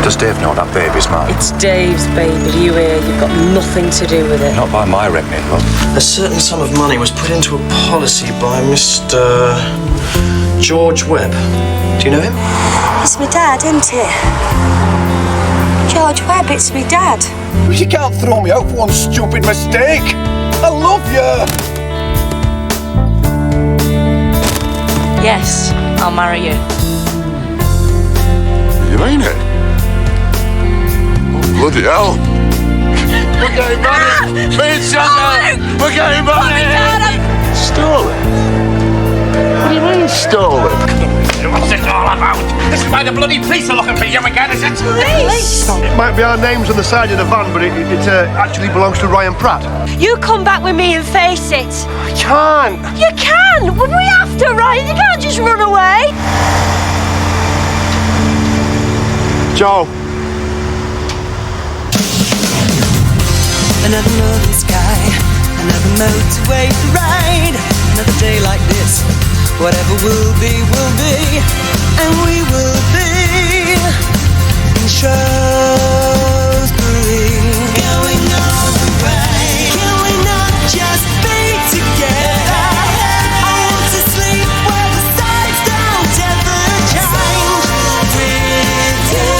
Does Dave know that baby's mine? It's Dave's baby, you hear? You've got nothing to do with it. Not by my reckoning, love. A certain sum of money was put into a policy by Mr. George Webb. Do you know him? It's my dad, isn't it? George Webb, it's my dad. You can't throw me out for one stupid mistake. I love you. Yes, I'll marry you. You mean it? Oh, bloody hell. We're getting married. Me and Santa. We're getting married. Stolen? What do you mean stolen? What's this all about? This is why the bloody police are looking for you again, is it? Police? It might be our names on the side of the van, but it actually belongs to Ryan Pratt. You come back with me and face it. I can't. You can! When we have to, Ryan, you can't just run away. Joe. Another northern sky, another motorway to ride. Another day like this, whatever will be, and we will be in Shrewsbury. Going all the way. Can we not just be together? I want to sleep where the sides don't ever change. With you.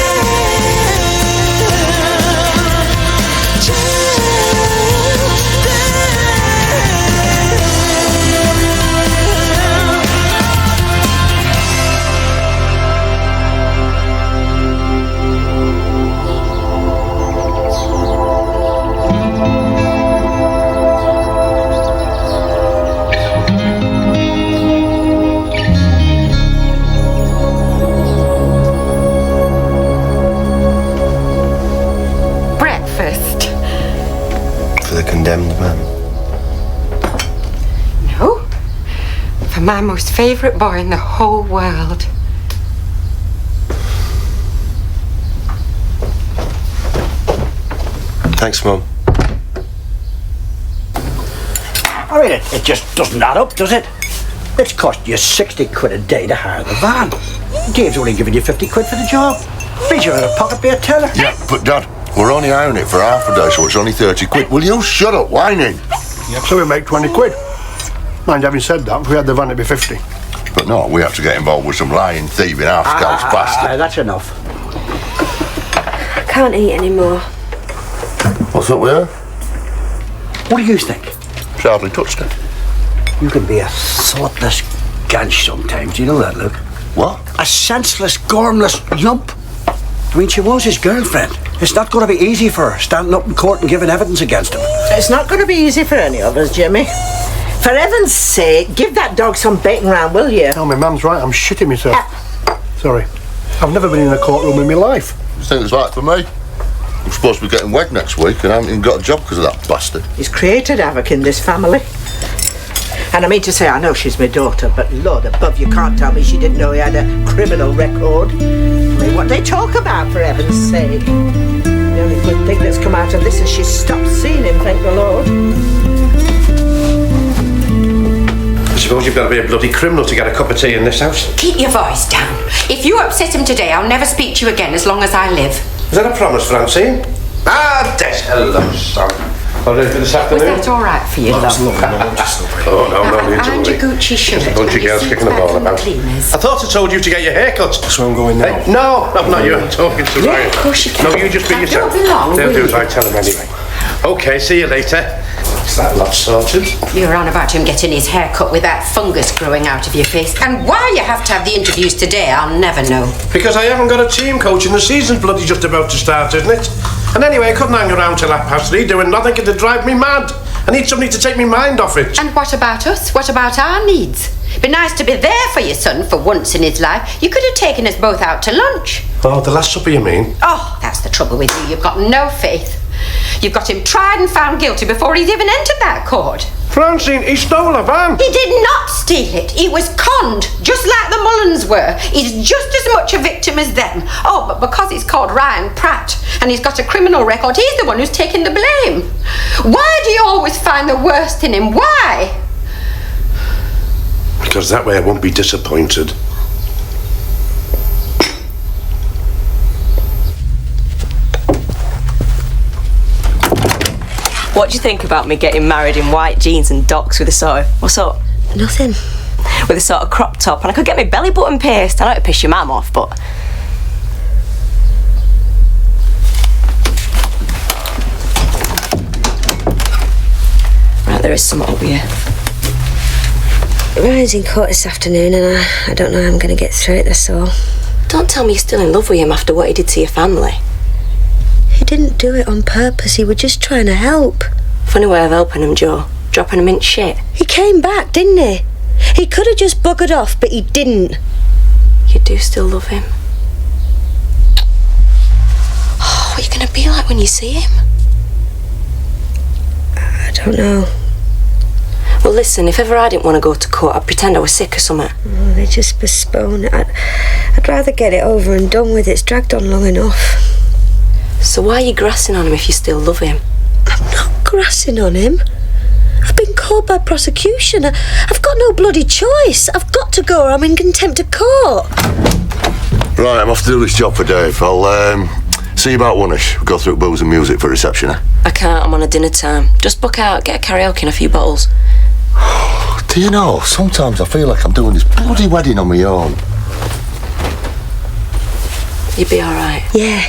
Breakfast? For the condemned man. No. For my most favourite boy in the whole world. Thanks, Mum. I mean, it just doesn't add up, does it? It's cost you 60 quid a day to hire the van. Dave's only giving you 50 quid for the job. Means you're in a pocket be a teller. Yeah, but Dad, we're only hiring it for half a day, so it's only 30 quid. Will you shut up whining? Yep. So we make 20 quid. Mind having said that, if we had the van, it'd be 50. But no, we have to get involved with some lying, thieving, half-caste bastard. That's enough. I can't eat anymore. What's up with her? What do you think? She hardly touched it. You can be a thoughtless ganch sometimes, you know that, Luke? What? A senseless, gormless yump. I mean, she was his girlfriend. It's not going to be easy for her, standing up in court and giving evidence against him. It's not going to be easy for any of us, Jimmy. For heaven's sake, give that dog some bacon round, will you? Oh, my mum's right, I'm shitting myself. Sorry. I've never been in a courtroom in my life. You think it's right for me? I'm supposed to be getting wed next week and I haven't even got a job because of that bastard. He's created havoc in this family. And I mean to say, I know she's my daughter, but Lord above, you can't tell me she didn't know he had a criminal record. I mean, what they talk about, for heaven's sake. The only good thing that's come out of this is she's stopped seeing him, thank the Lord. I suppose you've got to be a bloody criminal to get a cup of tea in this house. Keep your voice down. If you upset him today, I'll never speak to you again as long as I live. Is that a promise, Francine? Ah, Des, hello, son. All ready for this Was afternoon? that all right for you, love? Oh, no, need to And your worry. Gucci shirt. There's a bunch of and your girls kicking the seat ball back from about. cleaners. I thought I told you to get your hair cut. So I'm going now. Hey, no, not you. I'm talking to Ryan. Of course you can. No, you just be yourself. Don't be long, They'll will do as you? I tell them anyway. Okay, see you later. Is that lot sorted? You're on about him getting his hair cut with that fungus growing out of your face. And why you have to have the interviews today, I'll never know. Because I haven't got a team coach and the season's bloody just about to start, isn't it? And anyway, I couldn't hang around till 3:30 doing nothing. It'd drive me mad. I need somebody to take me mind off it. And what about us? What about our needs? Be nice to be there for your son for once in his life. You could have taken us both out to lunch. Oh, the Last Supper, you mean? Oh, that's the trouble with you. You've got no faith. You've got him tried and found guilty before he's even entered that court. Francine, he stole a van. He did not steal it. He was conned, just like the Mullins were. He's just as much a victim as them. Oh, but because he's called Ryan Pratt and he's got a criminal record, he's the one who's taking the blame. Why do you always find the worst in him? Why? Because that way I won't be disappointed. What do you think about me getting married in white jeans and docks with a sort of... What's up? Nothing. With a sort of crop top, and I could get my belly button pierced. I know it'd piss your mum off, but... Right, there is something up here. Ryan's in court this afternoon and I don't know how I'm going to get through it, that's all. Don't tell me you're still in love with him after what he did to your family. He didn't do it on purpose, he was just trying to help. Funny way of helping him, Joe. Dropping him in shit. He came back, didn't he? He could have just buggered off, but he didn't. You do still love him? Oh, what are you going to be like when you see him? I don't know. Well, listen, if ever I didn't want to go to court, I'd pretend I was sick or something. Oh, they just postpone it. I'd rather get it over and done with. It's dragged on long enough. So why are you grassing on him if you still love him? I'm not grassing on him. I've been called by prosecution. I've got no bloody choice. I've got to go or I'm in contempt of court. Right, I'm off to do this job for Dave. I'll see you about one-ish. We'll go through booze and music for reception, eh? I can't, I'm on a dinner time. Just book out, get a karaoke and a few bottles. Do you know, sometimes I feel like I'm doing this bloody wedding on my own. You'll be alright. Yeah.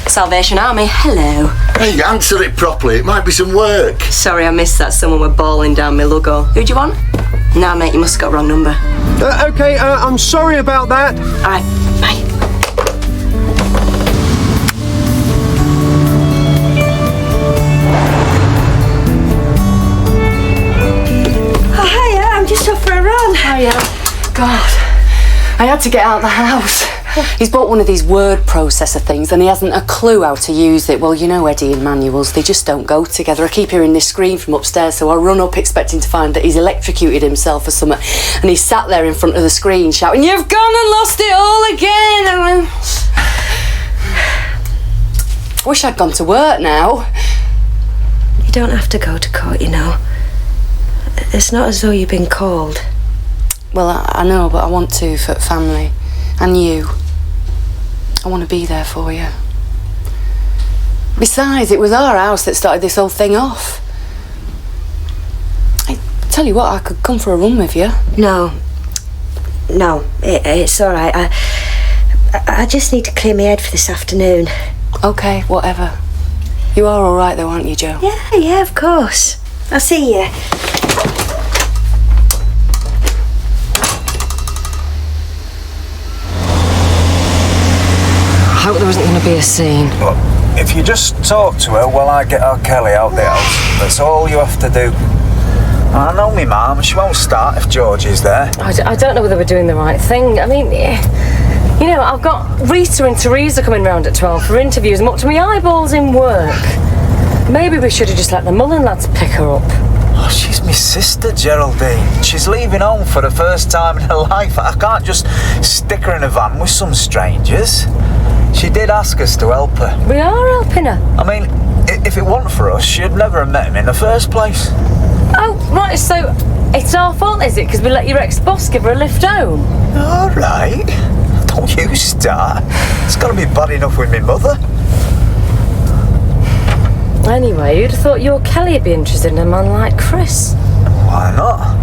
Salvation Army, hello. Hey, answer it properly. It might be some work. Sorry, I missed that. Someone were bawling down my logo. Who'd you want? Nah, mate, you must have got a wrong number. Okay, I'm sorry about that. Alright, bye. Oh, hiya, I'm just off for a run. Hiya. God, I had to get out of the house. He's bought one of these word processor things and he hasn't a clue how to use it. Well, you know Eddie and manuals, they just don't go together. I keep hearing this scream from upstairs, so I run up expecting to find that he's electrocuted himself or something, and he's sat there in front of the screen shouting, "You've gone and lost it all again!" I wish I'd gone to work now. You don't have to go to court, you know. It's not as though you've been called. Well, I know, but I want to for family. And you. I want to be there for you. Besides, it was our house that started this whole thing off. I tell you what, I could come for a run with you. No, it's all right. I just need to clear my head for this afternoon. Okay, whatever. You are all right though, aren't you, Jo? Yeah, of course. I'll see you. I hope there wasn't going to be a scene. Look, if you just talk to her while I get our Kelly out the house, that's all you have to do. I know me mum, she won't start if George is there. I don't know whether we're doing the right thing. I mean, you know, I've got Rita and Teresa coming round at 12 for interviews. I'm up to my eyeballs in work. Maybe we should have just let the Mullen lads pick her up. Oh, she's my sister, Geraldine. She's leaving home for the first time in her life. I can't just stick her in a van with some strangers. She did ask us to help her. We are helping her. I mean, if it wasn't for us, she'd never have met him in the first place. Oh, right, so it's our fault, is it? Because we let your ex-boss give her a lift home? All right. Don't you start. It's got to be bad enough with me mother. Anyway, who'd have thought your Kelly would be interested in a man like Chris? Why not?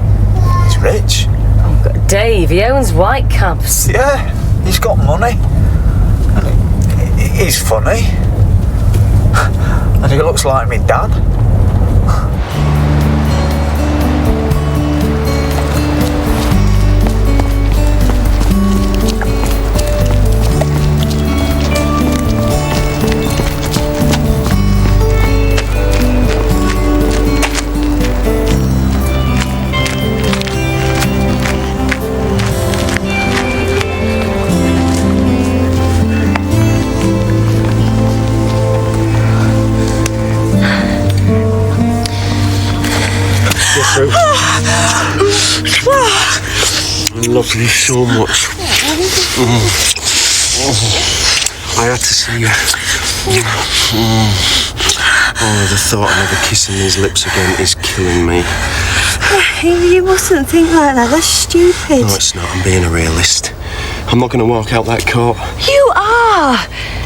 He's rich. Oh, but Dave, he owns white cabs. Yeah, he's got money. He's funny. And he looks like me dad. I love you so much. I had to see you. Oh, the thought of ever kissing these lips again is killing me. You mustn't think like that. That's stupid. No, it's not. I'm being a realist. I'm not going to walk out that court. You are!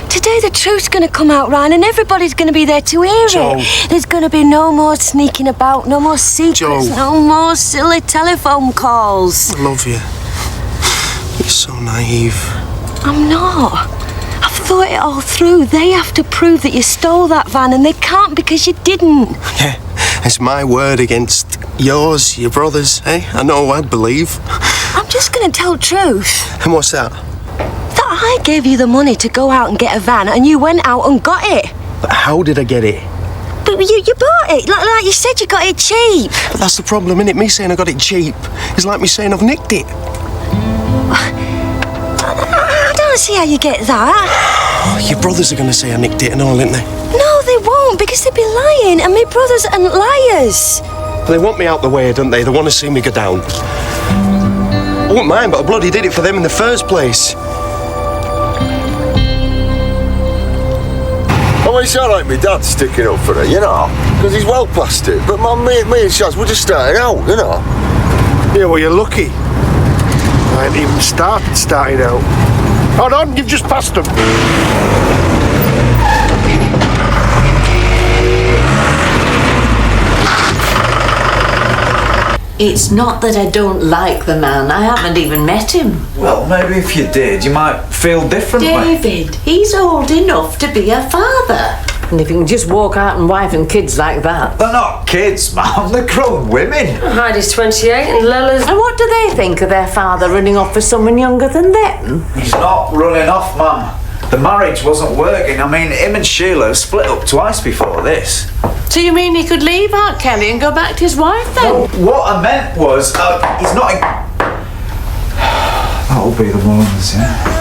Today the truth's going to come out, Ryan, and everybody's going to be there to hear it. There's going to be no more sneaking about, no more secrets, no more silly telephone calls. I love you. You're so naive. I'm not. I've thought it all through. They have to prove that you stole that van, and they can't because you didn't. Yeah, it's my word against yours, your brother's, eh? I know I'd believe. I'm just going to tell the truth. And what's that? I gave you the money to go out and get a van, and you went out and got it. But how did I get it? But you bought it. Like you said, you got it cheap. But that's the problem, innit? Me saying I got it cheap is like me saying I've nicked it. I don't see how you get that. Your brothers are going to say I nicked it and all, aren't they? No, they won't, because they'd be lying, and my brothers aren't liars. They want me out the way, don't they? They want to see me go down. I wouldn't mind, but I bloody did it for them in the first place. I mean, it's all right, my dad's sticking up for her, you know, because he's well past it. But me and Shaz, we're just starting out, you know. Yeah, well, you're lucky. I ain't even starting out. Hold on, you've just passed them. It's not that I don't like the man. I haven't even met him. Well, maybe if you did, you might feel differently. David, he's old enough to be a father. And if you can just walk out and wife and kids like that. They're not kids, Mum. They're grown women. Heidi's 28 and Lella's... And what do they think of their father running off for someone younger than them? He's not running off, Mum. The marriage wasn't working. I mean, him and Sheila split up twice before this. So you mean he could leave Aunt Kelly and go back to his wife then? Well, what I meant was, he's not... That'll be the ones, yeah.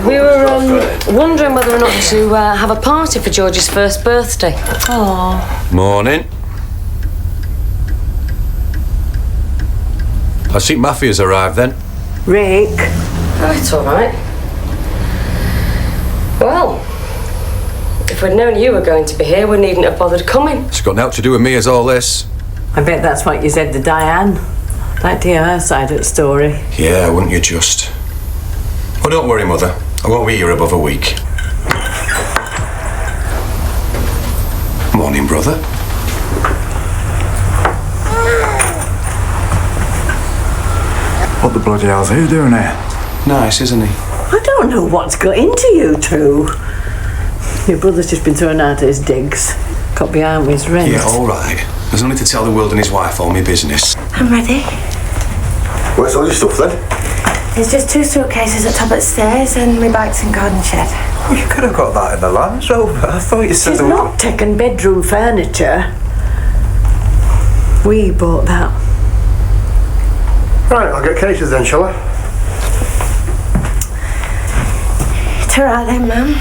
We were wondering whether or not to have a party for George's first birthday. Oh. Morning. I see Mafia's arrived then. Rick. Oh, it's all right. Well, if we'd known you were going to be here, we needn't have bothered coming. It's got nothing to do with me as all this. I bet that's what you said to Diane. Like to hear her side of the story. Yeah, wouldn't you just? Oh, don't worry, Mother. I won't be here above a week. Morning, brother. What the bloody hell's he doing here? Nice, isn't he? I don't know what's got into you two. Your brother's just been thrown out of his digs. Got behind with his rent. Yeah, all right. There's no need to tell the world and his wife all my business. I'm ready. Where's all your stuff then? There's just 2 suitcases at top of the stairs and my bike's in garden shed. Oh, you could have got that in the Land Rover. I thought you said She's not taken bedroom furniture. We bought that. Right, I'll get cases then, shall I? It's all right then, Mum.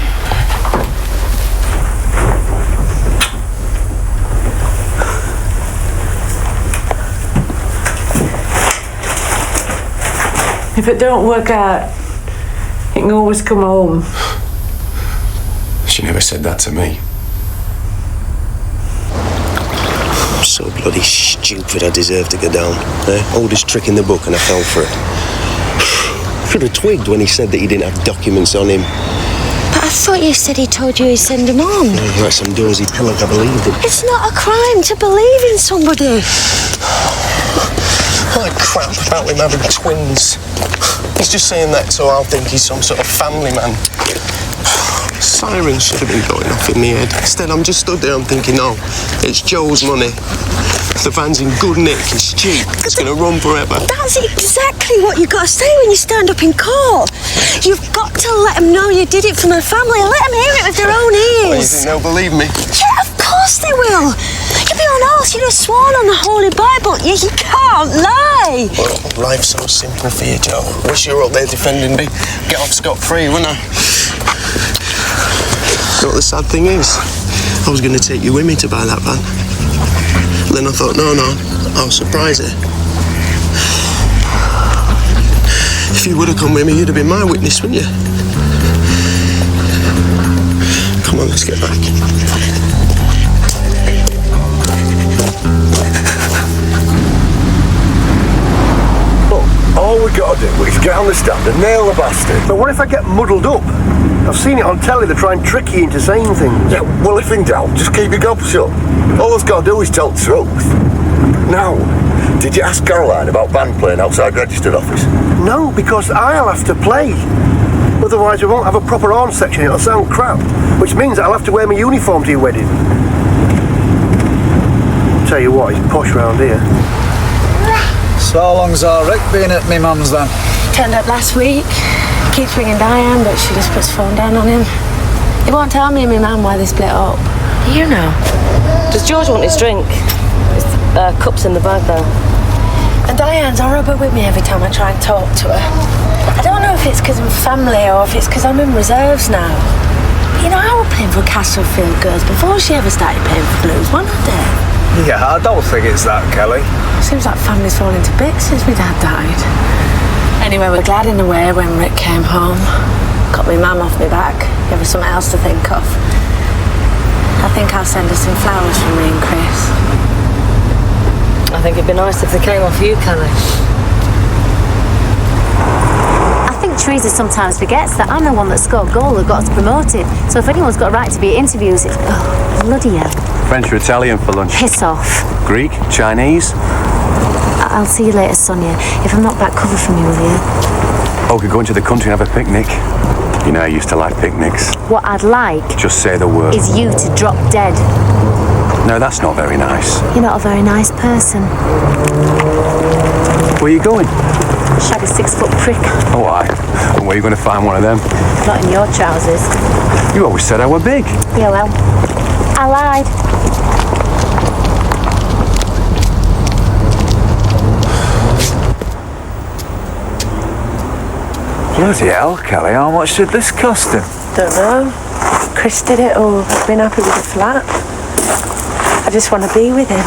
If it don't work out, you can always come home. She never said that to me. I'm so bloody stupid I deserve to go down. Oldest trick in the book and I fell for it. Should have twigged when he said that he didn't have documents on him. But I thought you said he told you he'd send them on. Like some dozy pillock, I believed him. It's not a crime to believe in somebody. Like crap about him having twins. He's just saying that so I'll think he's some sort of family man. Sirens should have been going off in my head. Instead, I'm just stood there, I'm thinking, no, it's Joe's money. The van's in good nick, it's cheap, it's going to run forever. That's exactly what you've got to say when you stand up in court. You've got to let them know you did it for my family. Let them hear it with their own ears. Well, you think they'll believe me? Yeah, of course they will. You'd be on oath, you'd have sworn on the Holy Bible. You can't lie. Well, life's so simple for you, Joe. Wish you were up there defending me. Get off scot-free, wouldn't I? You know what the sad thing is? I was going to take you with me to buy that van. Then I thought, no, I'll surprise her. If you would have come with me, you'd have been my witness, wouldn't you? Come on, let's get back. Get on the stand and nail the bastard. But what if I get muddled up? I've seen it on telly, they try and trick you into saying things. Yeah, well, if in doubt, just keep your gob shut. All I've got to do is tell the truth. Now, did you ask Caroline about band playing outside registered office? No, because I'll have to play. Otherwise, we won't have a proper horn section, it'll sound crap. Which means I'll have to wear my uniform to your wedding. Tell you what, it's posh round here. So how long's our Rick been at me mum's then? Turned up last week. Keeps ringing Diane, but she just puts the phone down on him. He won't tell me and my mum why they split up. You know. Does George want his drink? Cups in the bag there. And Diane's horrible with me every time I try and talk to her. I don't know if it's because I'm family or if it's because I'm in reserves now. But you know, I was playing for Castlefield Girls before she ever started playing for Blues, wasn't I? Yeah, I don't think it's that, Kelly. Seems like family's fallen to bits since my dad died. Anyway, we're glad in a way when Rick came home. Got my mum off my back. Gave her something else to think of. I think I'll send her some flowers from me and Chris. I think it'd be nice if they came off you, Kelly. I think Teresa sometimes forgets that I'm the one that scored goal that got us promoted. So if anyone's got a right to be at interviews, it's bloody hell. French or Italian for lunch? Piss off. Greek? Chinese? I'll see you later, Sonia. If I'm not back, cover for me, will you? Oh, could go into the country and have a picnic. You know, I used to like picnics. What I'd like Just say the word. is you to drop dead. No, that's not very nice. You're not a very nice person. Where are you going? Shag a 6-foot prick. Oh, aye. And where are you going to find one of them? Not in your trousers. You always said I were big. Yeah, well, I lied. Bloody hell, Kelly, how much did this cost him? Don't know. Chris did it, or I've been happy with the flat. I just want to be with him.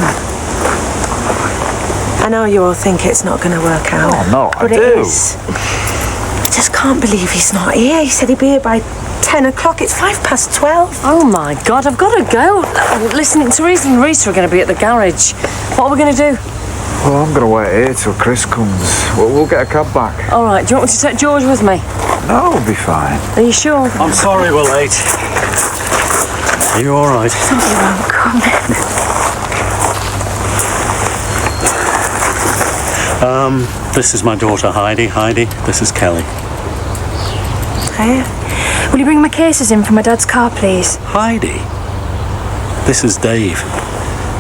I know you all think it's not going to work out. Oh, no, but I do. It is. I just can't believe he's not here. He said he'd be here by 10 o'clock. It's 12:05. Oh my God, I've got to go. Listen, Teresa and Rita are going to be at the garage. What are we going to do? Well, I'm going to wait here till Chris comes. We'll get a cab back. All right, do you want me to take George with me? No, we'll be fine. Are you sure? I'm sorry we're late. Are you all right? Somebody won't come. This is my daughter Heidi. Heidi, this is Kelly. Hiya. Will you bring my cases in for my dad's car, please? Heidi? This is Dave,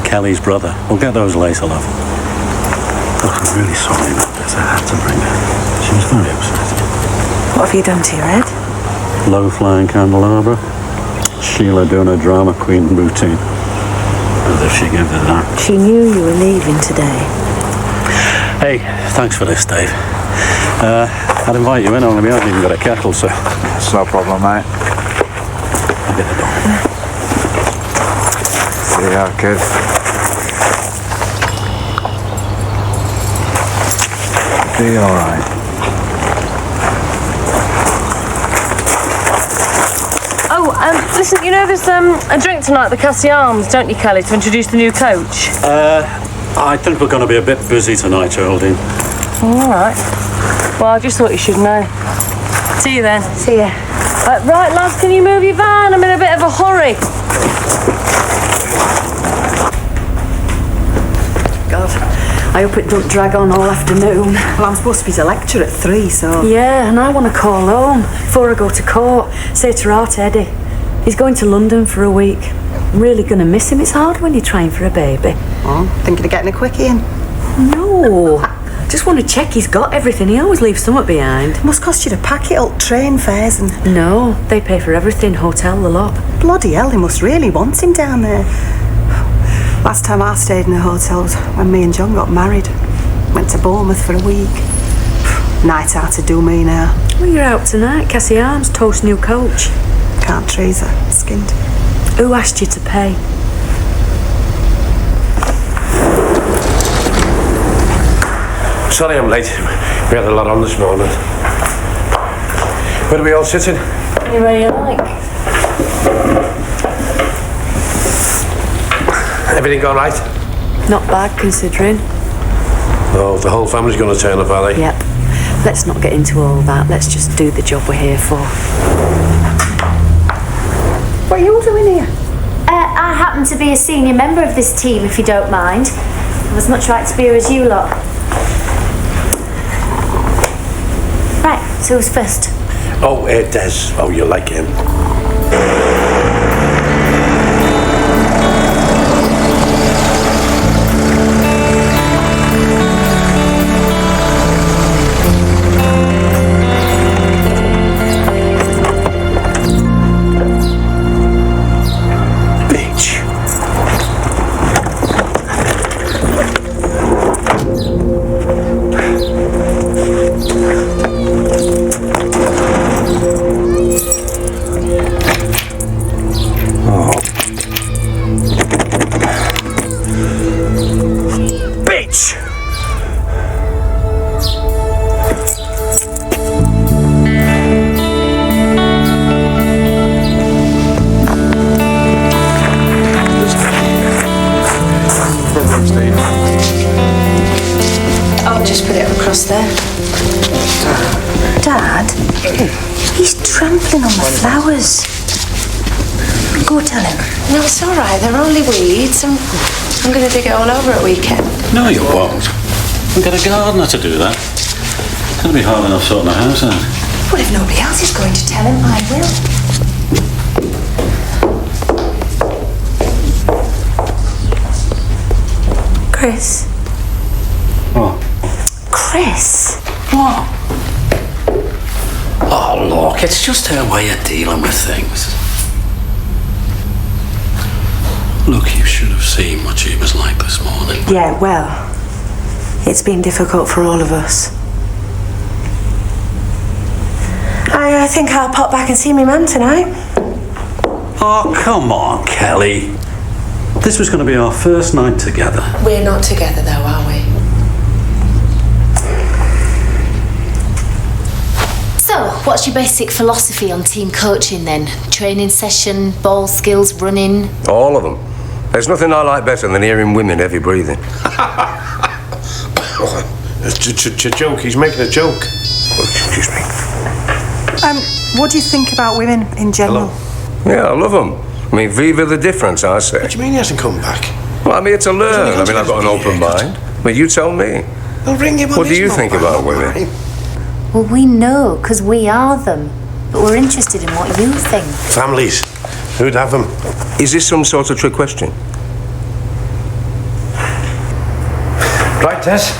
Kelly's brother. We'll get those later, love. Look, I'm really sorry about this. I had to bring her. She was very upset. What have you done to your head? Low-flying candelabra. Sheila doing her drama queen routine. As if she gave her that. She knew you were leaving today. Hey, thanks for this, Dave. I'd invite you in, only we haven't even got a kettle, so... It's no problem, mate. I'll get the door. See ya, kid. Be all right. Oh, listen, you know there's a drink tonight at the Cassie Arms, don't you, Kelly, to introduce the new coach? I think we're going to be a bit busy tonight, Geraldine. All right. Well, I just thought you should know. See you then. See ya. Right, lads, can you move your van? I'm in a bit of a hurry. God, I hope it don't drag on all afternoon. Well, I'm supposed to be to lecture at 3, so... Yeah, and I want to call home before I go to court. Say to Art Eddie. He's going to London for a week. I'm really going to miss him. It's hard when you're trying for a baby. Oh, thinking of getting a quickie in? No. Just want to check he's got everything. He always leaves something behind. It must cost you to pack it up, train fares and... No, they pay for everything, hotel, the lot. Bloody hell, they must really want him down there. Last time I stayed in a hotel was when me and John got married. Went to Bournemouth for a week. Night out to do me now. Well, you're out tonight. Cassie Arms, toast new coach. Can't Teresa, skinned. Who asked you to pay? Sorry I'm late. We had a lot on this morning. Where are we all sitting? Anywhere you like. Everything all right? Not bad, considering. Oh, the whole family's going to turn up, are they? Yep. Let's not get into all that. Let's just do the job we're here for. What are you all doing here? I happen to be a senior member of this team, if you don't mind. I'm as much right to be here as you lot. Right, so who's first? Oh, Des. Oh, you like him. I'll just put it across there. Dad, he's trampling on the flowers. Go tell him. No, it's all right. They're only weeds. I'm going to dig it all over at weekend. No, you won't. We'll get a gardener to do that. It's going to be hard enough sorting the house out. Well, if nobody else is going to tell him, I will. Chris. What? Chris. What? Oh, look, it's just her way of dealing with things. Look, you should have seen what she was like this morning. Yeah, well, it's been difficult for all of us. I think I'll pop back and see my mum tonight. Oh, come on, Kelly. This was going to be our first night together. We're not together though, are we? So, what's your basic philosophy on team coaching then? Training session, ball skills, running? All of them. There's nothing I like better than hearing women heavy breathing. It's a joke. He's making a joke. Excuse me. What do you think about women in general? Hello. Yeah, I love them. I mean, viva the difference, I say. What do you mean he hasn't come back? Well, I'm here to learn. I mean, I've got an open mind. I mean, you tell me. I'll ring him on What do his you think mobile, about not women? mine. Well, we know, because we are them. But we're interested in what you think. Families. Who'd have them? Is this some sort of trick question? Right, Tess?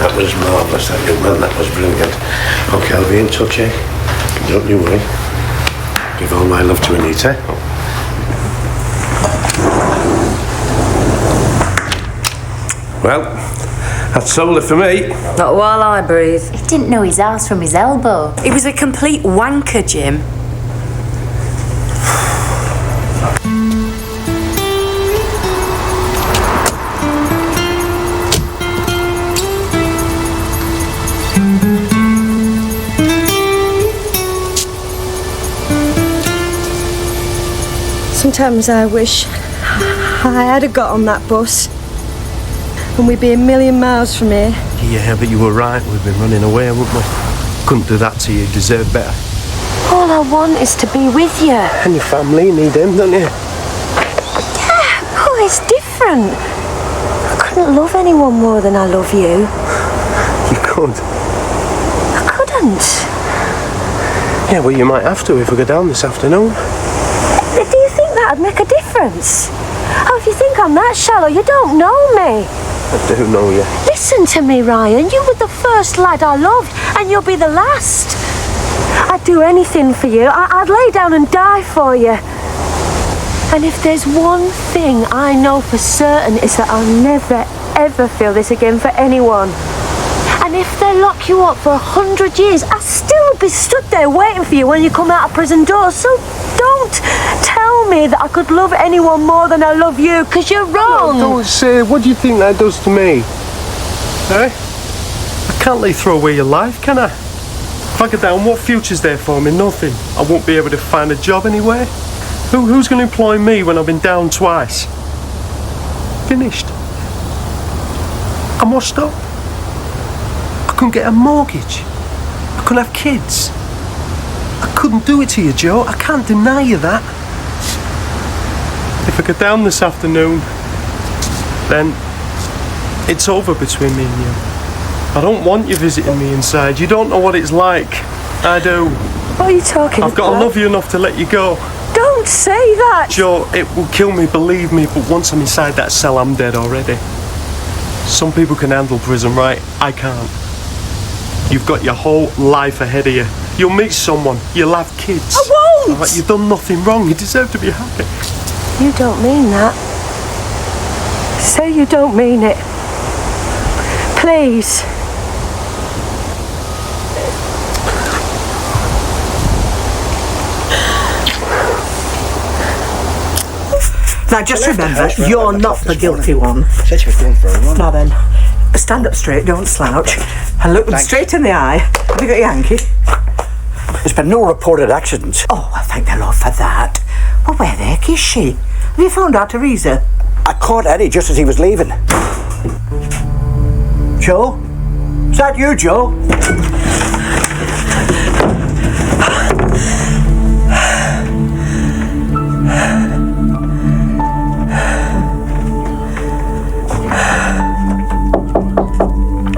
That was marvellous, that young man. That was brilliant. OK, I'll be in touch, eh? Don't you worry. Give all my love to Anita. Well, that's sold it for me. Not while I breathe. He didn't know his house from his elbow. He was a complete wanker, Jim. Sometimes I wish I had a got on that bus and we'd be a million miles from here. Yeah, but you were right. We've been running away, wouldn't we? Couldn't do that to you. You deserve better. All I want is to be with you. And your family need him, don't you? Yeah, oh, it's different. I couldn't love anyone more than I love you. You could. I couldn't. Yeah, well, you might have to if we go down this afternoon. Do you think that'd make a difference? Oh, if you think I'm that shallow, you don't know me. I do know you. Listen to me, Ryan. You were the first lad I loved, and you'll be the last. I'd do anything for you. I'd lay down and die for you. And if there's one thing I know for certain, is that I'll never, ever feel this again for anyone. And if they lock you up for 100 years, I'll still be stood there waiting for you when you come out of prison doors. So don't tell me that I could love anyone more than I love you, because you're wrong. Don't say, what do you think that does to me? Eh? I can't let you throw away your life, can I? If I go down, what future's there for me? Nothing. I won't be able to find a job anywhere. Who's going to employ me when I've been down twice? Finished. I'm washed up. I couldn't get a mortgage. I couldn't have kids. I couldn't do it to you, Joe. I can't deny you that. If I go down this afternoon, then it's over between me and you. I don't want you visiting me inside. You don't know what it's like. I do. What are you talking about? I've got to love you enough to let you go. Don't say that! Joe, it will kill me, believe me, but once I'm inside that cell, I'm dead already. Some people can handle prison, right? I can't. You've got your whole life ahead of you. You'll meet someone. You'll have kids. I won't! All right, you've done nothing wrong. You deserve to be happy. You don't mean that. Say you don't mean it. Please. Now just remember, you're not the guilty one. Said she was going for a run. Now then, stand up straight, don't slouch, and look them straight in the eye. Have you got your hanky? There's been no reported accidents. Oh, I thank the Lord for that. Well, where the heck is she? Have you found out Teresa? I caught Eddie just as he was leaving. Joe? Is that you, Joe?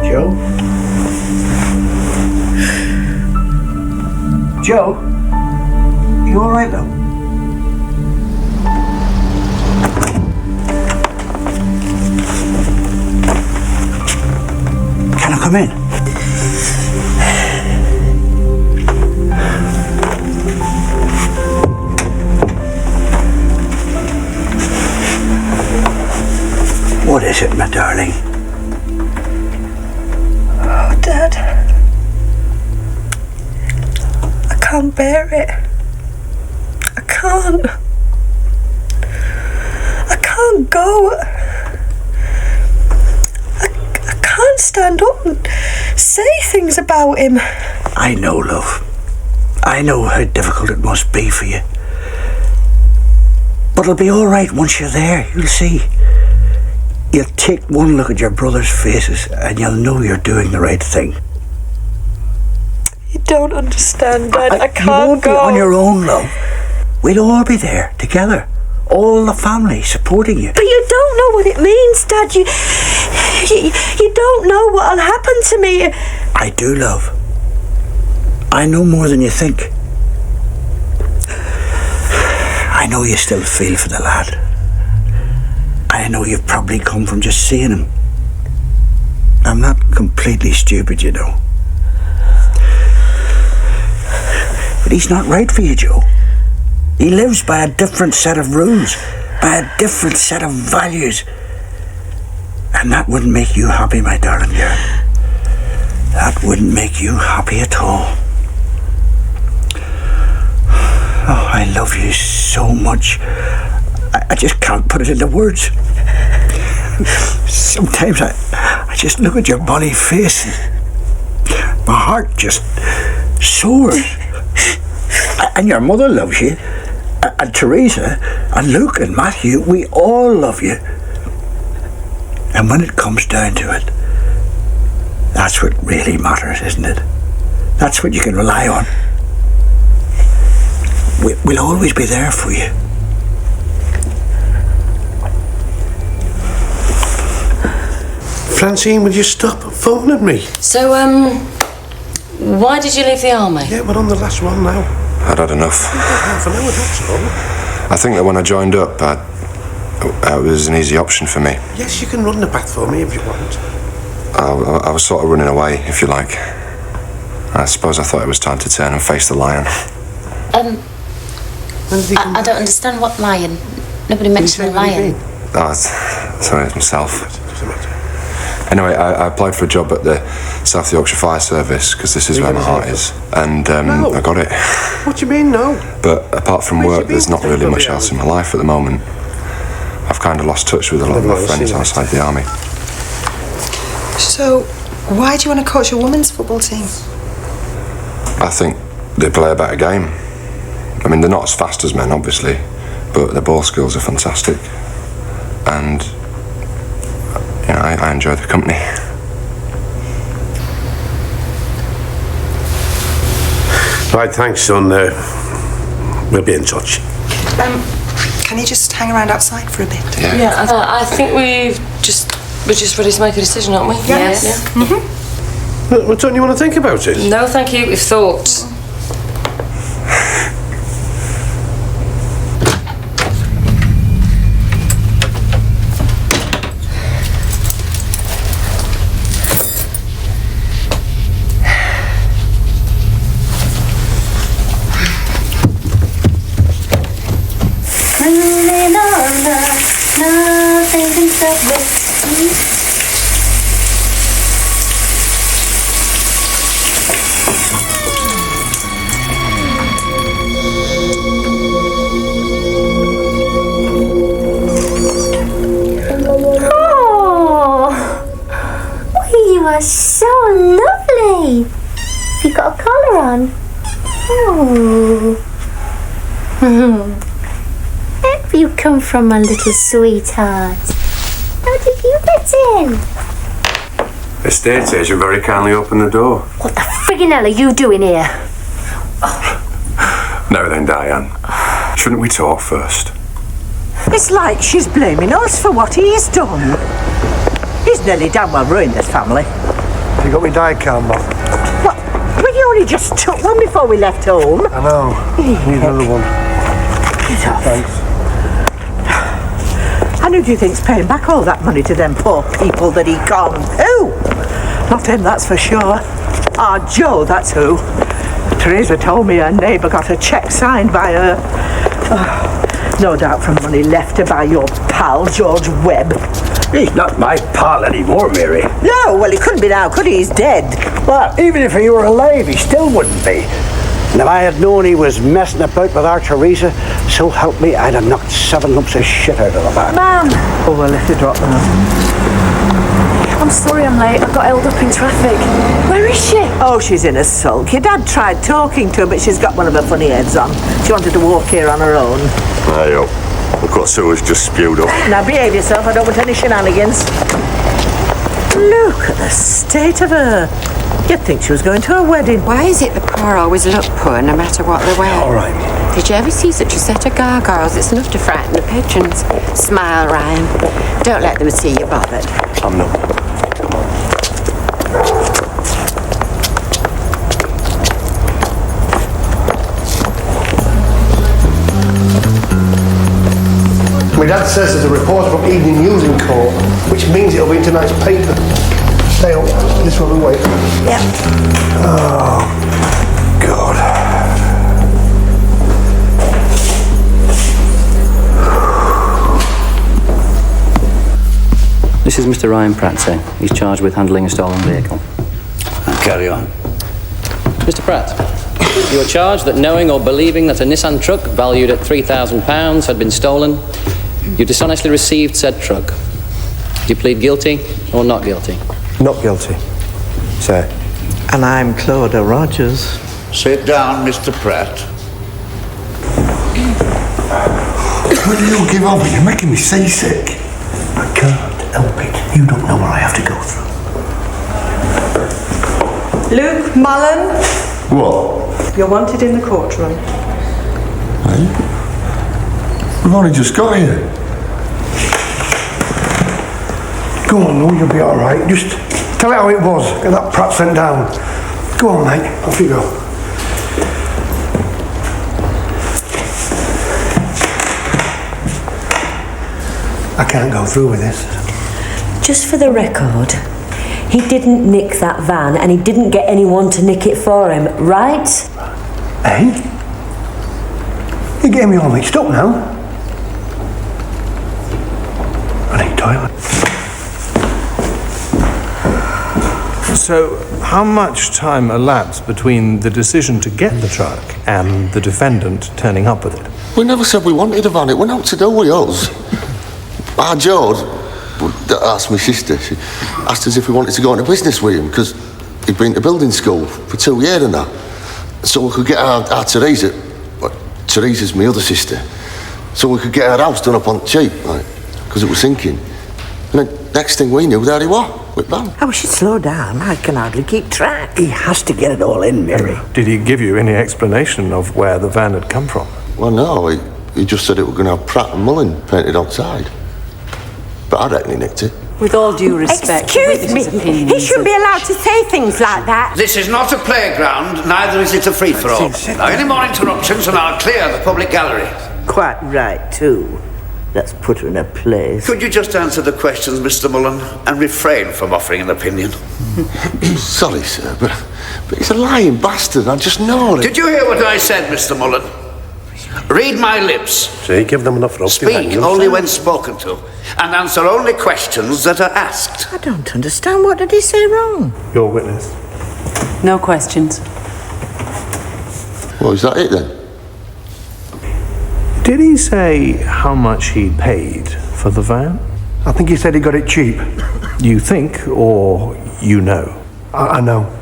Joe? Joe? You all right, though? Can I come in? What is it, my darling? Oh, Dad. I can't bear it. I can't. I can't go. I can't stand up and say things about him. I know, love. I know how difficult it must be for you. But it'll be all right once you're there, you'll see. You'll take one look at your brothers' faces and you'll know you're doing the right thing. You don't understand, Dad. I can't You won't go. be on your own, love. We'll all be there, together. All the family supporting you. But you don't know what it means, Dad. You don't know what'll happen to me. I do, love. I know more than you think. I know you still feel for the lad. I know you've probably come from just seeing him. I'm not completely stupid, you know. But he's not right for you, Joe. He lives by a different set of rules, by a different set of values. And that wouldn't make you happy, my darling girl. That wouldn't make you happy at all. Oh, I love you so much. I just can't put it into words. Sometimes I just look at your bonny face and my heart just soars. And your mother loves you, and Teresa, and Luke, and Matthew, we all love you. And when it comes down to it, that's what really matters, isn't it? That's what you can rely on. We'll always be there for you. Francine, will you stop phoning me? So, why did you leave the army? Yeah, we're on the last one now. I'd had enough. Half an hour, that's all. I think that when I joined up, it was an easy option for me. Yes, you can run the bath for me if you want. I was sort of running away, if you like. I suppose I thought it was time to turn and face the lion. I don't understand what lion. Nobody mentioned the lion. Oh, sorry, it's myself. Anyway, I applied for a job at the South Yorkshire Fire Service because this is where my heart is, and I got it. What do you mean, no? But apart from work, there's not really much else in my life at the moment. I've kind of lost touch with a lot of my friends outside the army. So, why do you want to coach a women's football team? I think they play a better game. I mean, they're not as fast as men, obviously, but their ball skills are fantastic. And, you know, I enjoy the company. Right, thanks, son. We'll be in touch. Can you just hang around outside for a bit? Yeah, I think we're just ready to make a decision, aren't we? Yes. Yeah. Mm-hmm. Well, don't you want to think about it? No, thank you. We've thought. Moving on, nothing can stop me. You are so lovely. Have you got a collar on? Oh. Where have you come from, my little sweetheart? How did you get in? Estate agent very kindly opened the door. What the friggin' hell are you doing here? Now then, Diane. Shouldn't we talk first? It's like she's blaming us for what he's done. He's nearly damn well ruined this family. You got me die cam, Bob? What? Well, you only just took one before we left home. I know. Need another one. Thanks. And who do you think's paying back all that money to them poor people that he conned? Who? Not him, that's for sure. Ah, Joe, that's who. Teresa told me her neighbour got a cheque signed by her. Oh, no doubt from money left her by your pal, George Webb. He's not my pal anymore, Mary. No, well, he couldn't be now, could he? He's dead. Well, even if he were alive, he still wouldn't be. And if I had known he was messing about with our Teresa, so help me, I'd have knocked 7 lumps of shit out of the man. Ma'am! Oh, well, let her drop now. I'm sorry I'm late. I got held up in traffic. Where is she? Oh, she's in a sulk. Your dad tried talking to her, but she's got one of her funny heads on. She wanted to walk here on her own. Hey, up. Look what Sue's just spewed up. Now behave yourself, I don't want any shenanigans. Look at the state of her. You'd think she was going to a wedding. Why is it the poor always look poor no matter what they wear? All right. Did you ever see such a set of gargoyles? It's enough to frighten the patrons. Smile, Ryan. Don't let them see you bothered. I'm not. Come on. My dad says there's a reporter from Evening News in court, which means it'll be in tonight's paper. Stay up. This one will wait. Yep. Oh, God. This is Mr. Ryan Pratt, sir. He's charged with handling a stolen vehicle. Carry on. Mr. Pratt, you are charged that knowing or believing that a Nissan truck valued at £3,000 had been stolen, you dishonestly received said truck. Do you plead guilty or not guilty? Not guilty, sir. And I'm Claudia Rogers. Sit down, Mr. Pratt. Will you give up? You're making me seasick. I can't help it. You don't know what I have to go through. Luke Mullen, What? you're wanted in the courtroom. Hey? We've only just got here. Go on, Lou, you'll be all right. Just tell it how it was. Get that Pratt sent down. Go on, mate. Off you go. I can't go through with this. Just for the record, he didn't nick that van and he didn't get anyone to nick it for him, right? Eh? You're getting me all mixed up now. I need toilet. So, how much time elapsed between the decision to get the truck and the defendant turning up with it? We never said we wanted a van. It went out to do with us. Our George asked my sister. She asked us if we wanted to go into business with him because he'd been to building school for 2 years and that. So we could get our Teresa. Well, Teresa's my other sister. So we could get our house done up on cheap, like, because it was sinking. And then next thing we knew, there he was, with Van. Oh, we should slow down. I can hardly keep track. He has to get it all in, Mary. Did he give you any explanation of where the van had come from? Well, no, he just said it was going to have Pratt and Mullen painted outside. But I reckon he nicked it. With all due respect, Excuse me, he shouldn't be allowed to say things like that. This is not a playground, neither is it a free-for-all. Now, any more interruptions and I'll clear the public gallery. Quite right, too. Let's put her in her place. Could you just answer the questions, Mr. Mullen, and refrain from offering an opinion? Sorry, sir, but he's a lying bastard. I just know it. Did you hear what I said, Mr. Mullen? Read my lips. See, give them enough rope. Speak only when spoken to, and answer only questions that are asked. I don't understand. What did he say wrong? Your witness. No questions. Well, is that it then? Did he say how much he paid for the van? I think he said he got it cheap. You think, or you know? I know.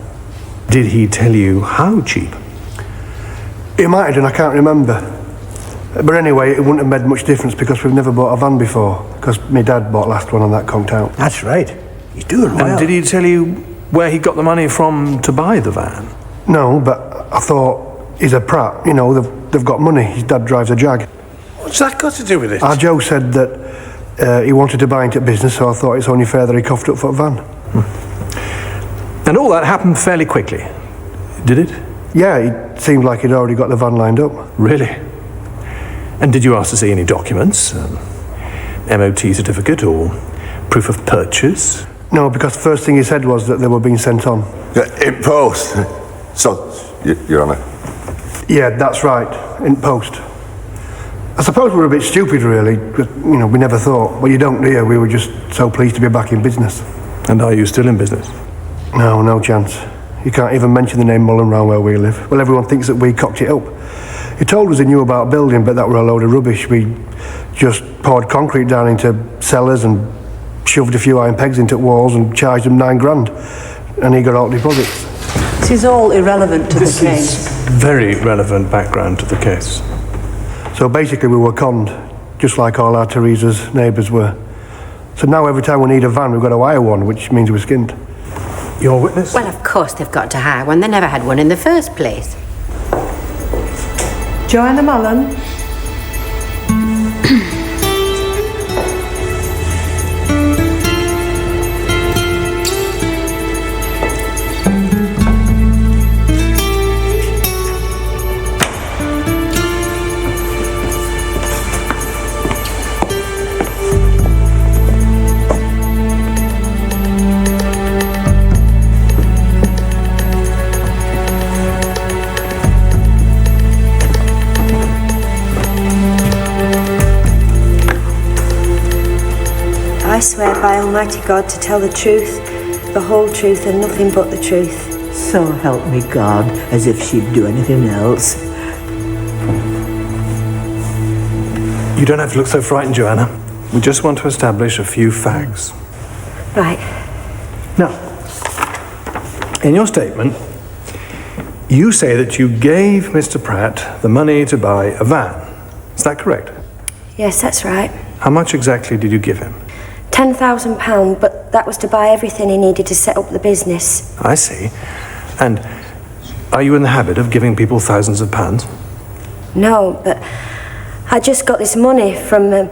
Did he tell you how cheap? He might have done, I can't remember. But anyway, it wouldn't have made much difference because we've never bought a van before. Because my dad bought last one and that conked out. That's right. He's doing well. And did he tell you where he got the money from to buy the van? No, but I thought he's a Pratt. You know, they've got money. His dad drives a Jag. What's that got to do with it? Our Joe said that he wanted to buy into business, so I thought it's only fair that he coughed up for a van. And all that happened fairly quickly, did it? Yeah, it seemed like he'd already got the van lined up. Really? And did you ask to see any documents? MOT certificate or proof of purchase? No, because the first thing he said was that they were being sent on. In post. So, Your Honour. Yeah, that's right. In post. I suppose we were a bit stupid, really. You know, we never thought. Well, you don't, do you? We were just so pleased to be back in business. And are you still in business? No chance. You can't even mention the name Mullen round where we live. Well, everyone thinks that we cocked it up. He told us he knew about building, but that were a load of rubbish. We just poured concrete down into cellars and shoved a few iron pegs into walls and charged him $9,000. And he got all deposits. This is all irrelevant to the case. This is very relevant background to the case. So basically we were conned, just like all our Teresa's neighbours were. So now every time we need a van, we've got to hire one, which means we're skinned. Your witness? Well, of course they've got to hire one. They never had one in the first place. Joanna Mullen. I swear by Almighty God to tell the truth, the whole truth and nothing but the truth. So help me God, as if she'd do anything else. You don't have to look so frightened, Joanna. We just want to establish a few facts. Right. Now, in your statement, you say that you gave Mr. Pratt the money to buy a van. Is that correct? Yes, that's right. How much exactly did you give him? £10,000, but that was to buy everything he needed to set up the business. I see. And are you in the habit of giving people thousands of pounds? No, but I just got this money from an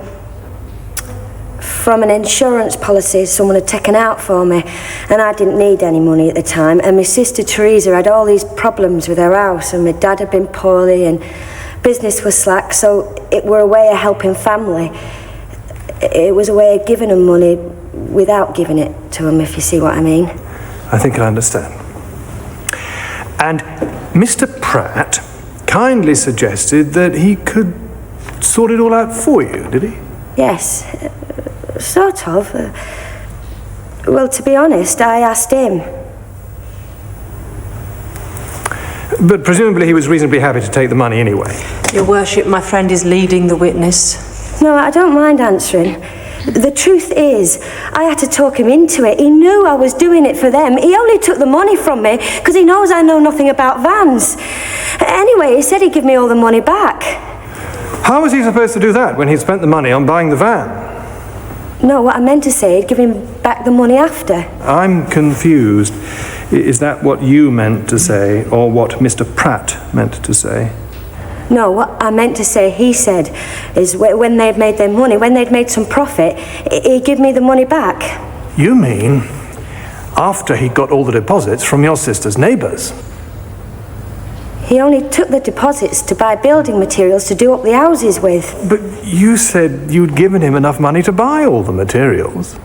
insurance policy someone had taken out for me, and I didn't need any money at the time. And my sister Teresa had all these problems with her house, and my dad had been poorly, and business was slack, so it were a way of helping family. It was a way of giving them money without giving it to them, if you see what I mean. I think I understand. And Mr. Pratt kindly suggested that he could sort it all out for you, did he? Yes, sort of. Well, to be honest, I asked him. But presumably he was reasonably happy to take the money anyway. Your Worship, my friend is leading the witness. No, I don't mind answering. The truth is, I had to talk him into it. He knew I was doing it for them. He only took the money from me because he knows I know nothing about vans. Anyway, he said he'd give me all the money back. How was he supposed to do that when he'd spent the money on buying the van? No, what I meant to say, he'd give him back the money after. I'm confused. Is that what you meant to say, or what Mr. Pratt meant to say? No, what I meant to say, he said, is when they'd made their money, when they'd made some profit, he'd give me the money back. You mean after he got all the deposits from your sister's neighbours? He only took the deposits to buy building materials to do up the houses with. But you said you'd given him enough money to buy all the materials.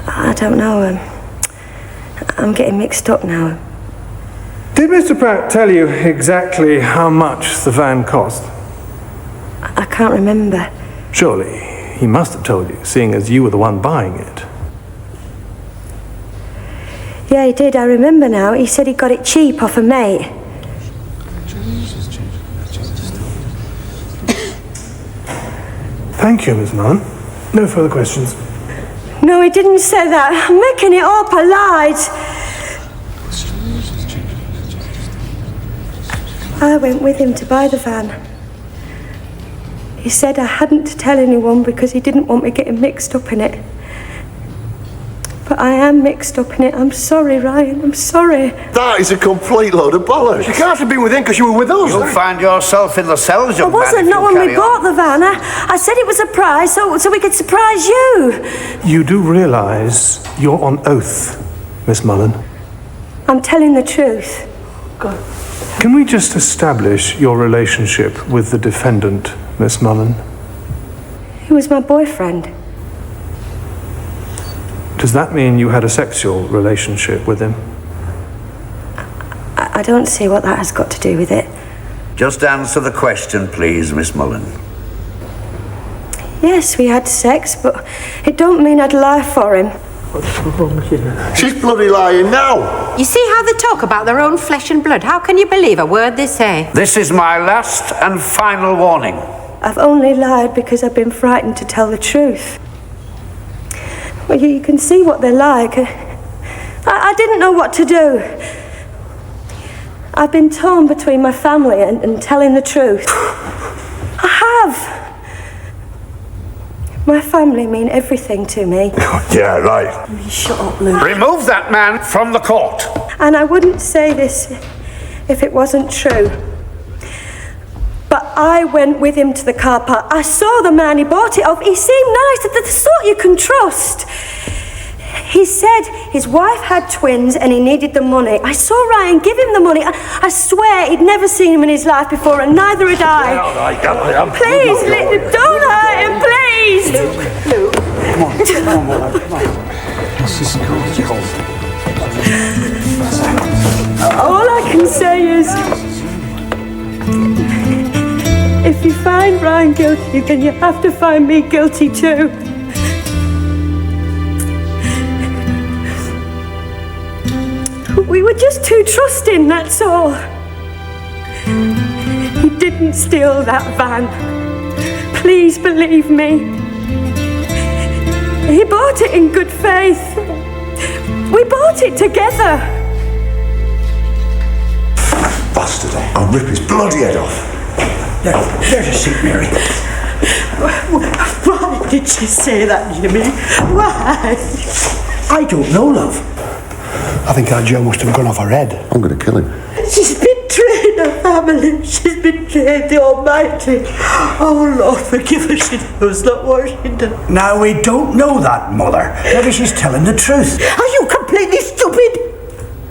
I don't know. I'm getting mixed up now. Did Mr. Pratt tell you exactly how much the van cost? I can't remember. Surely he must have told you, seeing as you were the one buying it. Yeah, he did. I remember now. He said he got it cheap off a mate. Thank you, Miss Mullen. No further questions. No, he didn't say that. I'm making it up. I lied. I went with him to buy the van. He said I hadn't to tell anyone because he didn't want me getting mixed up in it. But I am mixed up in it. I'm sorry, Ryan. I'm sorry. That is a complete load of bollocks. You can't have been with him because you were with us. You'll find yourself in the cells, young I wasn't, man, not when we bought the van. I said it was a prize so we could surprise you. You do realise you're on oath, Miss Mullen? I'm telling the truth. God. Can we just establish your relationship with the defendant, Miss Mullen? He was my boyfriend. Does that mean you had a sexual relationship with him? I don't see what that has got to do with it. Just answer the question, please, Miss Mullen. Yes, we had sex, but it don't mean I'd lie for him. What's wrong with you? She's bloody lying now. You see how they talk about their own flesh and blood? How can you believe a word they say? This is my last and final warning. I've only lied because I've been frightened to tell the truth. Well, you can see what they're like. I didn't know what to do. I've been torn between my family and telling the truth. I have. My family mean everything to me. Yeah, right. Shut up, Luke. Remove that man from the court. And I wouldn't say this if it wasn't true. But I went with him to the car park. I saw the man he bought it off. He seemed nice, the sort you can trust. He said his wife had twins and he needed the money. I saw Ryan give him the money. I swear he'd never seen him in his life before, and neither had I. Please, don't hurt him, please. Luke. Come on, come on. What's this called? All I can say is, if you find Ryan guilty, then you have to find me guilty too. We were just too trusting, that's all. He didn't steal that van. Please believe me. He bought it in good faith. We bought it together. Bastard. I'll rip his bloody head off. There's a seat, Mary. Why did she say that, Jimmy? Why? I don't know, love. I think our Joe must have gone off her head. I'm going to kill him. She's betrayed her family. She's betrayed the Almighty. Oh, Lord, forgive her. She knows not what she done. Now, we don't know that, Mother. Maybe she's telling the truth. Are you completely stupid?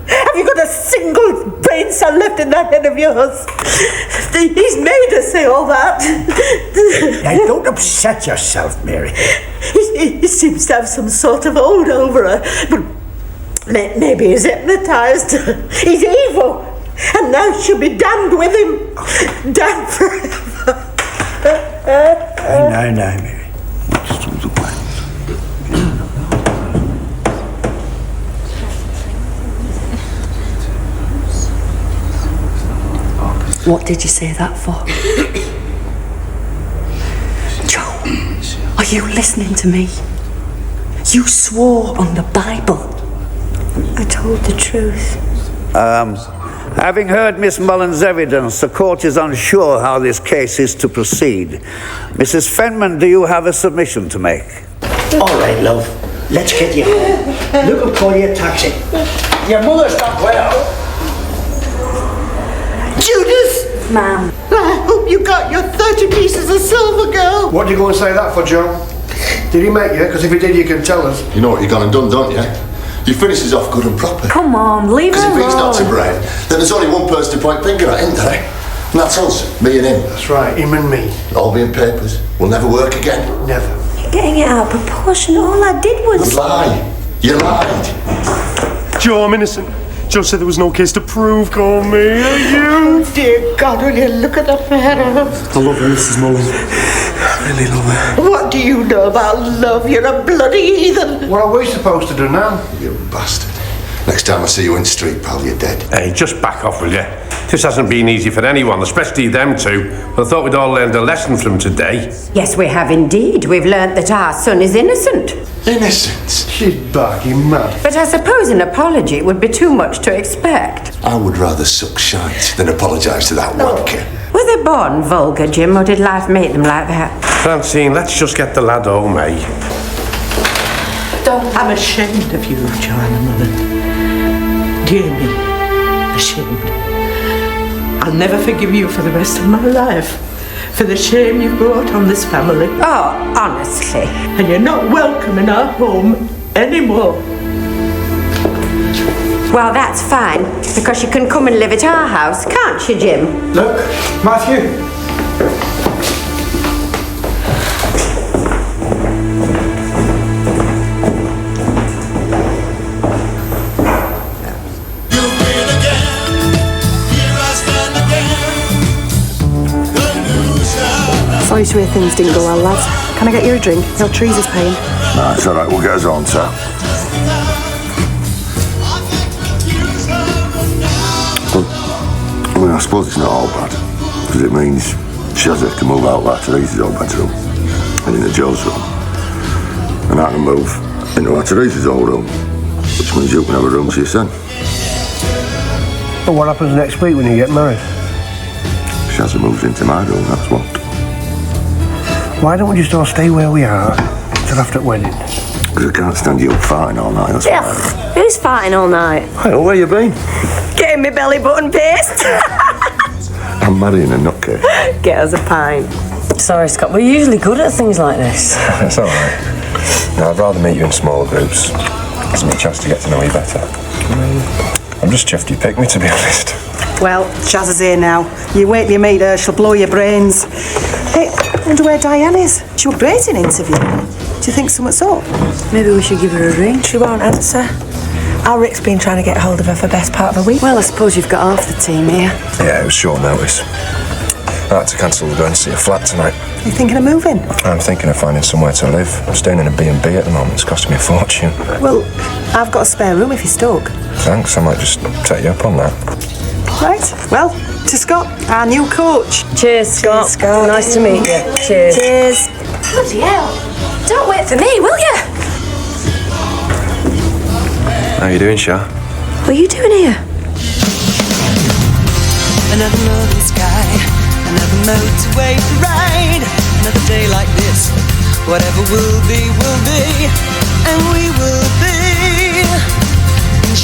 Have you got a single brain cell left in that head of yours? He's made her say all that. Now, don't upset yourself, Mary. He seems to have some sort of hold over her. But maybe he's hypnotised. He's evil. And now she'll be damned with him. Damned forever. No, Mary. What did you say that for? Joe, are you listening to me? You swore on the Bible. I told the truth. Having heard Miss Mullins' evidence, the court is unsure how this case is to proceed. Mrs. Fenman, do you have a submission to make? All right, love. Let's get you home. Luke will call you a taxi. Your mother's not well. Judas! Ma'am. I hope you got your 30 pieces of silver, girl. What do you go and say that for, Joe? Did he make you? Because if he did, you can tell us. You know what you've gone and done, don't you? You finishes off good and proper. Come on, leave her Because if he's not to alone. blame, then there's only one person to point finger at, isn't there? And that's us, me and him. That's right, him and me. All being papers. We'll never work again. Never. You're getting it out of proportion. All I did was... You lie. You lied. Joe, I'm innocent. Joe said there was no case to prove. Call me. You. Dear God, will you look at the fair? I love her, Mrs. Mullins. I really love her. What do you know about love? You're a bloody heathen. What are we supposed to do now? You bastard. Next time I see you in the street, pal, you're dead. Hey, just back off, will you? This hasn't been easy for anyone, especially them two. But I thought we'd all learned a lesson from today. Yes, we have indeed. We've learnt that our son is innocent. Innocent? She's barking mad. But I suppose an apology would be too much to expect. I would rather suck shite than apologise to that wanker. Were they born vulgar, Jim, or did life make them like that? Francine, let's just get the lad home, eh? I'm ashamed of you, Joanna, Mother. Dear me, ashamed. I'll never forgive you for the rest of my life for the shame you've brought on this family. Oh, honestly. And you're not welcome in our home anymore. Well, that's fine, because you can come and live at our house, can't you, Jim? Look, Matthew. Sorry to hear things didn't go well, lads. Can I get you a drink? No, Teresa's paying. No, it's all right. We'll get us on, sir. Well, I suppose it's not all bad, because it means Shazza can move out of Teresa's old bedroom and into Joe's room. And I can move into Teresa's old room, which means you can have a room to your son. But what happens next week when you get married? Shazza moves into my room, that's what. Why don't we just all stay where we are till after the wedding? Because I can't stand you up farting all night, that's why. Who's farting all night? Hey, where you been? Getting me belly button pierced. I'm marrying a nutcase. Get us a pint. Sorry, Scott, we're usually good at things like this. It's all right. No, I'd rather meet you in smaller groups. Gives me a chance to get to know you better. I'm just chuffed you picked me, to be honest. Well, Chaz is here now. You wait till you meet her, she'll blow your brains. Hey, I wonder where Diane is. She was great in interview. Do you think something's up? Maybe we should give her a ring. She won't answer. Our Rick's been trying to get hold of her for the best part of a week. Well, I suppose you've got half the team here. Yeah, it was short notice. I had to cancel the Guernsey flat tonight. You thinking of moving? I'm thinking of finding somewhere to live. I'm staying in a B&B at the moment. It's costing me a fortune. Well, I've got a spare room if you're stuck. Thanks, I might just take you up on that. Right, well, to Scott, our new coach. Cheers, Scott. Cheers, Scott. Nice to meet you. Cheers. Cheers. Bloody hell. Don't wait for me, will you? How you doing, Shah? What are you doing here? Another lovely sky, another motorway to ride, another day like this. Whatever will be, and we will be in